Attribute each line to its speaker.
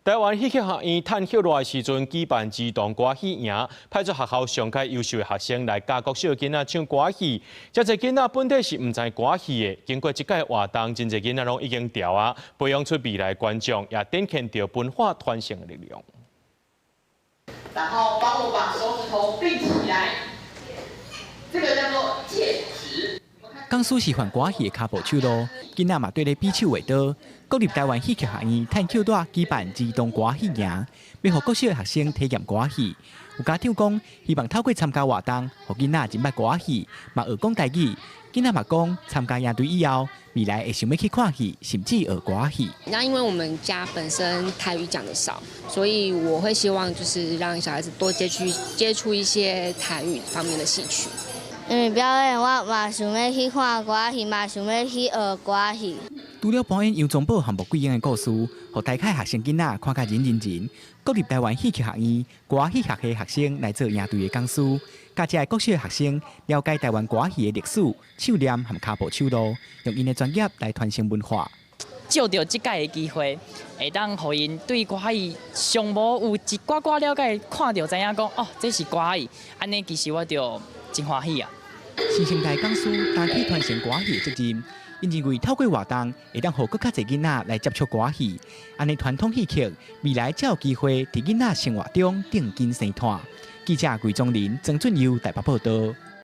Speaker 1: 台湾戏剧学院探秀热的时阵，举办児童歌戏营，派出学校上届优秀的学生来教国小囡仔唱歌戏。这些囡仔本地是唔知歌戏的，经过这届活动，真侪囡仔拢已经调啊，培养出未来观众，也展现着文化传承的力量。
Speaker 2: 然后帮我把手指头并起来，这个叫做戒指。
Speaker 3: 江苏是范歌戏的脚步手路，囡仔嘛对咧比手画刀。国立台湾戏剧学院探口带举办儿童歌戏营，要互国小学生体验歌戏。有家长讲，希望透过参加活动，互囡仔真捌歌戏，嘛学讲台语。囡仔嘛讲，参加营队以后，未来会想要去看戏，甚至学歌戏。
Speaker 4: 那因为我们家本身台语讲得少，所以我会希望就是让小孩子多接触一些台语方面的戏曲。
Speaker 5: 表演我嘛想要去看歌戏，嘛想要去学歌戏。
Speaker 3: 除了表演杨宗保和穆桂英的故事，互台下学生囡仔看甲人认真。国立台湾戏剧学院歌戏学系学生来做营队的讲师，教这国小学生了解台湾歌戏的历史、手念和脚步手路，用因的专业来传承文化。
Speaker 6: 借着这届的机会，会当互因对歌戏尚无有一寡寡了解，看到知影讲哦，这是歌戏，安尼其实我就真欢喜啊。
Speaker 3: 新生代讲师担起传承歌戏的责任，因认为透过活动会当互更较侪囡仔来接触歌戏，安尼传统戏曲未来才有机会伫囡仔生活中定根生态。记者桂宗林、曾俊佑台北报道。